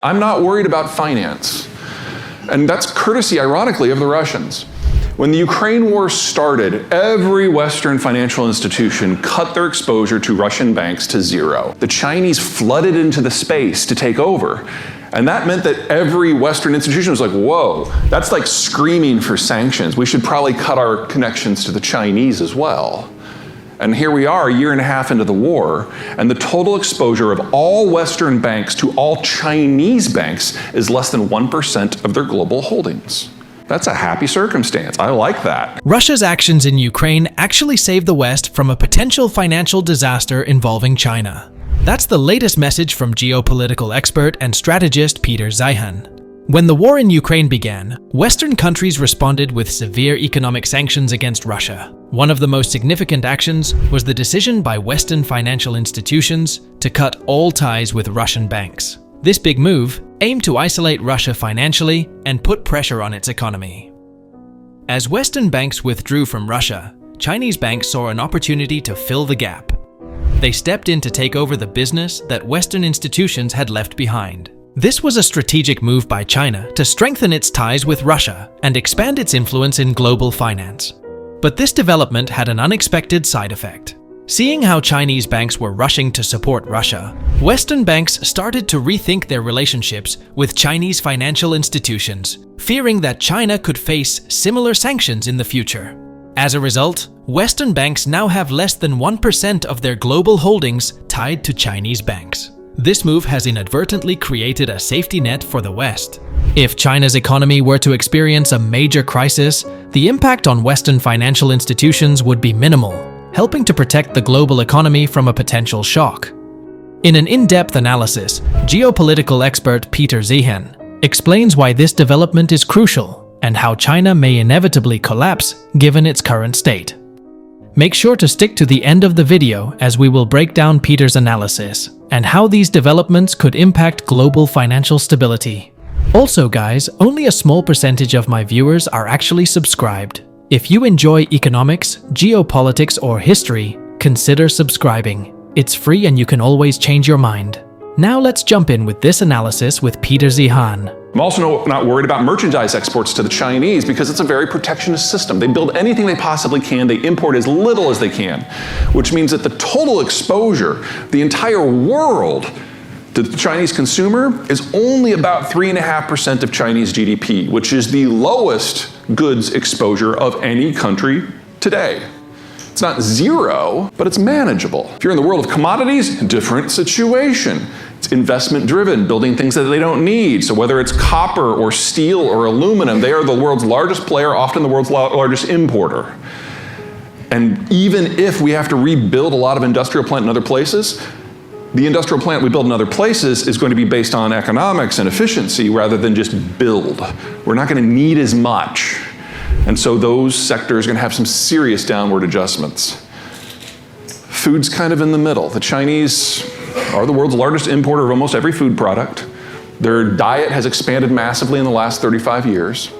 I'm not worried about finance. And that's courtesy, ironically, of the Russians. When the Ukraine war started, every Western financial institution cut their exposure to Russian banks to zero. The Chinese flooded into the space to take over. And that meant that every Western institution was like, whoa, that's like screaming for sanctions. We should probably cut our connections to the Chinese as well. And here we are, a year and a half into the war, and the total exposure of all Western banks to all Chinese banks is less than 1% of their global holdings. That's a happy circumstance. I like that. Russia's actions in Ukraine actually saved the West from a potential financial disaster involving China. That's the latest message from geopolitical expert and strategist Peter Zyyhan. When the war in Ukraine began, Western countries responded with severe economic sanctions against Russia. One of the most significant actions was the decision by Western financial institutions to cut all ties with Russian banks. This big move aimed to isolate Russia financially and put pressure on its economy. As Western banks withdrew from Russia, Chinese banks saw an opportunity to fill the gap. They stepped in to take over the business that Western institutions had left behind. This was a strategic move by China to strengthen its ties with Russia and expand its influence in global finance. But this development had an unexpected side effect. Seeing how Chinese banks were rushing to support Russia, Western banks started to rethink their relationships with Chinese financial institutions, fearing that China could face similar sanctions in the future. As a result, Western banks now have less than 1% of their global holdings tied to Chinese banks. This move has inadvertently created a safety net for the West. If China's economy were to experience a major crisis, the impact on Western financial institutions would be minimal, helping to protect the global economy from a potential shock. In an in-depth analysis, geopolitical expert Peter Zyyhan explains why this development is crucial and how China may inevitably collapse given its current state. Make sure to stick to the end of the video as we will break down Peter's analysis and how these developments could impact global financial stability. Also guys, only a small percentage of my viewers are actually subscribed. If you enjoy economics, geopolitics, or history, consider subscribing. It's free and you can always change your mind. Now let's jump in with this analysis with Peter Zyyhan. I'm also not worried about merchandise exports to the Chinese because it's a very protectionist system. They build anything they possibly can, they import as little as they can, which means that the total exposure, the entire world, to the Chinese consumer is only about 3.5% of Chinese GDP, which is the lowest goods exposure of any country today. It's not zero, but it's manageable. If you're in the world of commodities, different situation. It's investment driven, building things that they don't need. So whether it's copper or steel or aluminum, they are the world's largest player, often the world's largest importer. And even if we have to rebuild a lot of industrial plant in other places, the industrial plant we build in other places is going to be based on economics and efficiency rather than just build. We're not going to need as much. And so those sectors are going to have some serious downward adjustments. Food's kind of in the middle. The Chinese are the world's largest importer of almost every food product. Their diet has expanded massively in the last 35 years.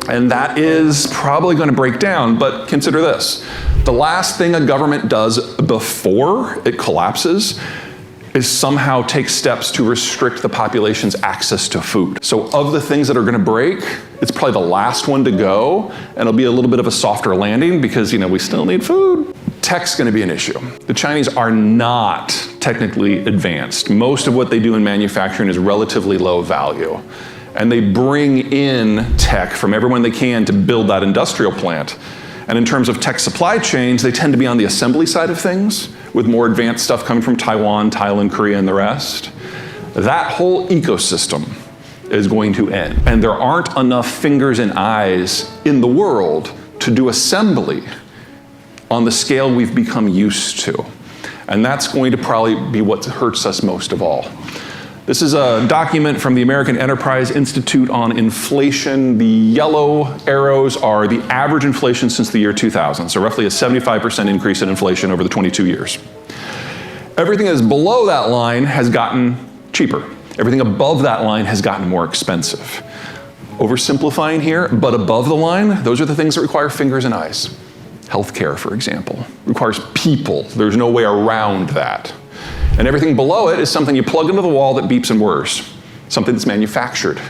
And that is probably going to break down, but consider this. The last thing a government does before it collapses is somehow take steps to restrict the population's access to food. So of the things that are gonna break, it's probably the last one to go, and it'll be a little bit of a softer landing because, we still need food. Tech's gonna be an issue. The Chinese are not technically advanced. Most of what they do in manufacturing is relatively low value. And they bring in tech from everyone they can to build that industrial plant. And in terms of tech supply chains, they tend to be on the assembly side of things, with more advanced stuff coming from Taiwan, Thailand, Korea, and the rest. That whole ecosystem is going to end. And there aren't enough fingers and eyes in the world to do assembly on the scale we've become used to. And that's going to probably be what hurts us most of all. This is a document from the American Enterprise Institute on Inflation. The yellow arrows are the average inflation since the year 2000, so roughly a 75% increase in inflation over the 22 years. Everything that is below that line has gotten cheaper. Everything above that line has gotten more expensive. Oversimplifying here, but above the line, those are the things that require fingers and eyes. Healthcare, for example, requires people. There's no way around that. And everything below it is something you plug into the wall that beeps and whirs. something that's manufactured.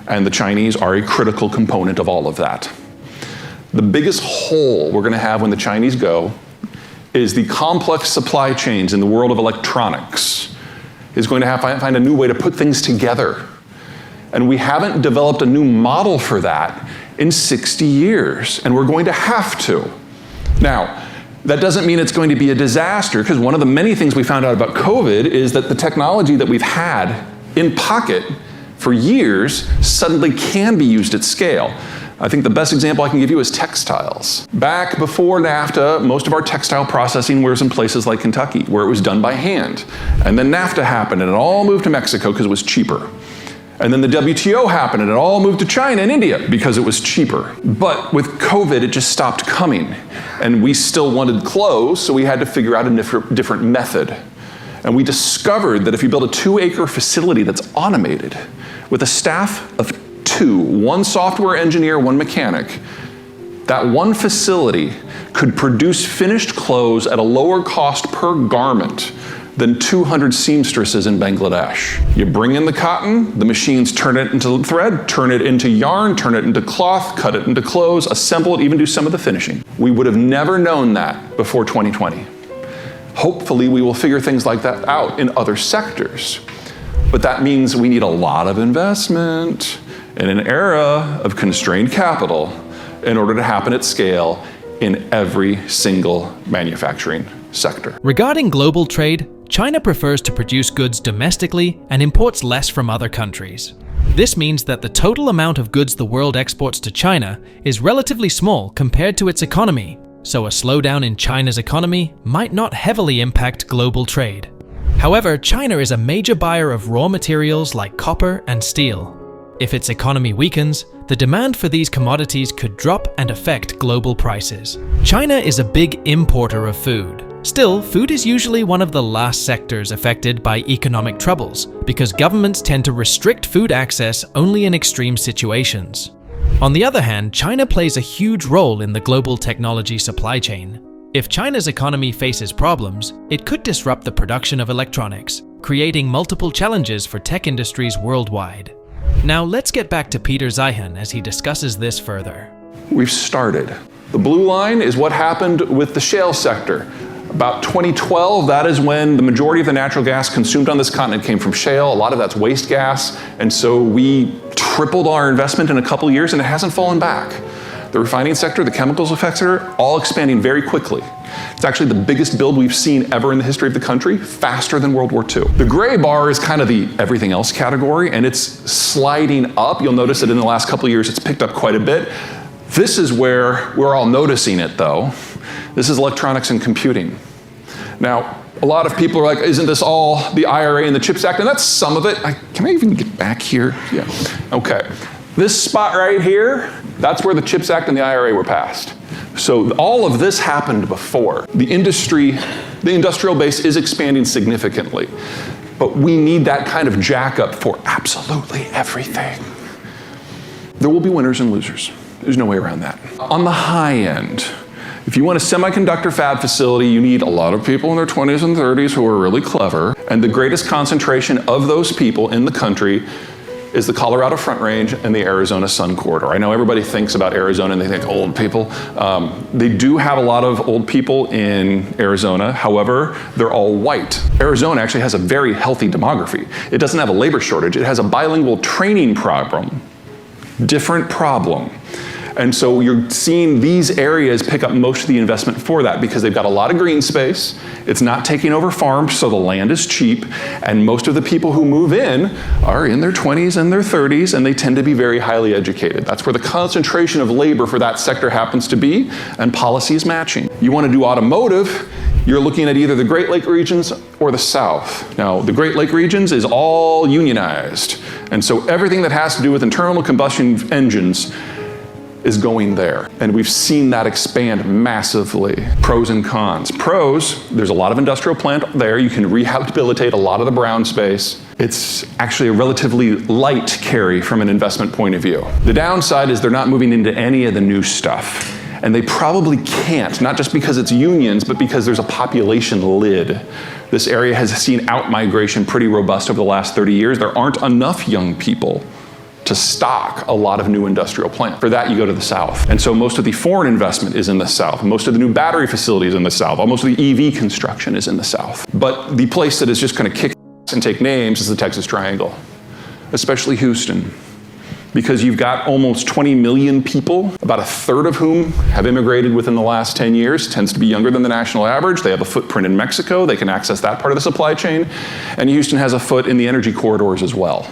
And the Chinese are a critical component of all of that. The biggest hole we're going to have when the Chinese go is the complex supply chains in the world of electronics is going to have to find a new way to put things together. And we haven't developed a new model for that in 60 years, and we're going to have to. Now, that doesn't mean it's going to be a disaster, because one of the many things we found out about COVID is that the technology that we've had in pocket for years suddenly can be used at scale. I think the best example I can give you is textiles. Back before NAFTA, most of our textile processing was in places like Kentucky, where it was done by hand. And then NAFTA happened, and it all moved to Mexico because it was cheaper. And then the WTO happened, and it all moved to China and India because it was cheaper. But with COVID, it just stopped coming. And we still wanted clothes, so we had to figure out a different method. And we discovered that if you build a 2-acre facility that's automated, with a staff of 2, 1 software engineer, 1 mechanic, that one facility could produce finished clothes at a lower cost per garment than 200 seamstresses in Bangladesh. You bring in the cotton, the machines turn it into thread, turn it into yarn, turn it into cloth, cut it into clothes, assemble it, even do some of the finishing. We would have never known that before 2020. Hopefully we will figure things like that out in other sectors. But that means we need a lot of investment in an era of constrained capital in order to happen at scale in every single manufacturing sector. Regarding global trade, China prefers to produce goods domestically and imports less from other countries. This means that the total amount of goods the world exports to China is relatively small compared to its economy, so a slowdown in China's economy might not heavily impact global trade. However, China is a major buyer of raw materials like copper and steel. If its economy weakens, the demand for these commodities could drop and affect global prices. China is a big importer of food. Still, food is usually one of the last sectors affected by economic troubles because governments tend to restrict food access only in extreme situations. On the other hand, China plays a huge role in the global technology supply chain. If China's economy faces problems, it could disrupt the production of electronics, creating multiple challenges for tech industries worldwide. Now let's get back to Peter Zyyhan as he discusses this further. We've started. The blue line is what happened with the shale sector. About 2012, that is when the majority of the natural gas consumed on this continent came from shale. A lot of that's waste gas, and so we tripled our investment in a couple of years, and it hasn't fallen back. The refining sector, the chemicals sector, all expanding very quickly. It's actually the biggest build we've seen ever in the history of the country, faster than World War II. The gray bar is kind of the everything else category, and it's sliding up. You'll notice that in the last couple of years, it's picked up quite a bit. This is where we're all noticing it, though. This is electronics and computing. Now, a lot of people are like, isn't this all the IRA and the CHIPS Act? And that's some of it. Can I even get back here? Yeah, okay. This spot right here, that's where the CHIPS Act and the IRA were passed. So all of this happened before. The industrial base is expanding significantly, but we need that kind of jack up for absolutely everything. There will be winners and losers. There's no way around that. On the high end, if you want a semiconductor fab facility, you need a lot of people in their 20s and 30s who are really clever, and the greatest concentration of those people in the country is the Colorado Front Range and the Arizona Sun Corridor. I know everybody thinks about Arizona and they think old people. They do have a lot of old people in Arizona. However, they're all white. Arizona actually has a very healthy demography. It doesn't have a labor shortage. It has a bilingual training problem. Different problem. And so you're seeing these areas pick up most of the investment for that because they've got a lot of green space. It's not taking over farms, so the land is cheap. And most of the people who move in are in their 20s and their 30s, and they tend to be very highly educated. That's where the concentration of labor for that sector happens to be, and policy is matching. You want to do automotive, you're looking at either the Great Lake regions or the South. Now, the Great Lake regions is all unionized. And so everything that has to do with internal combustion engines is going there. And we've seen that expand massively. Pros and cons. Pros, there's a lot of industrial plant there. You can rehabilitate a lot of the brown space. It's actually a relatively light carry from an investment point of view. The downside is they're not moving into any of the new stuff. And they probably can't, not just because it's unions, but because there's a population lid. This area has seen outmigration pretty robust over the last 30 years. There aren't enough young people to stock a lot of new industrial plants. For that, you go to the south. And so most of the foreign investment is in the south. Most of the new battery facilities in the south. Almost of the EV construction is in the south. But the place that is just going to kick and take names is the Texas Triangle, especially Houston. Because you've got almost 20 million people, about a third of whom have immigrated within the last 10 years, tends to be younger than the national average. They have a footprint in Mexico. They can access that part of the supply chain. And Houston has a foot in the energy corridors as well.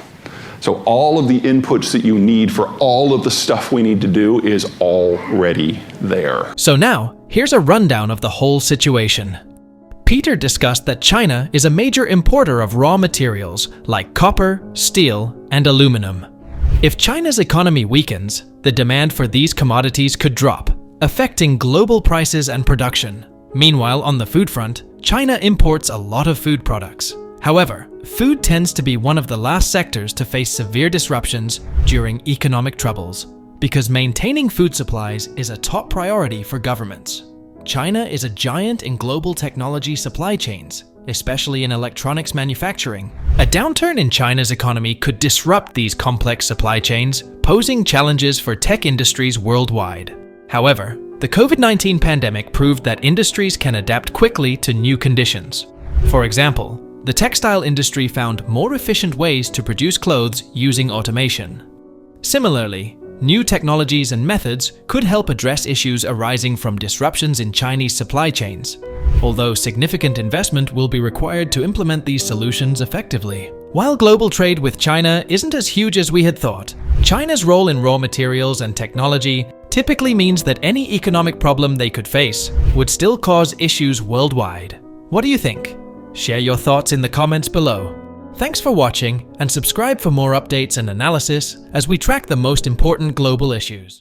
So all of the inputs that you need for all of the stuff we need to do is already there. So now, here's a rundown of the whole situation. Peter discussed that China is a major importer of raw materials like copper, steel, and aluminum. If China's economy weakens, the demand for these commodities could drop, affecting global prices and production. Meanwhile, on the food front, China imports a lot of food products. However, food tends to be one of the last sectors to face severe disruptions during economic troubles, because maintaining food supplies is a top priority for governments. China is a giant in global technology supply chains, especially in electronics manufacturing. A downturn in China's economy could disrupt these complex supply chains, posing challenges for tech industries worldwide. However, the COVID-19 pandemic proved that industries can adapt quickly to new conditions. For example, the textile industry found more efficient ways to produce clothes using automation. Similarly, new technologies and methods could help address issues arising from disruptions in Chinese supply chains, although significant investment will be required to implement these solutions effectively. While global trade with China isn't as huge as we had thought, China's role in raw materials and technology typically means that any economic problem they could face would still cause issues worldwide. What do you think? Share your thoughts in the comments below. Thanks for watching, and subscribe for more updates and analysis as we track the most important global issues.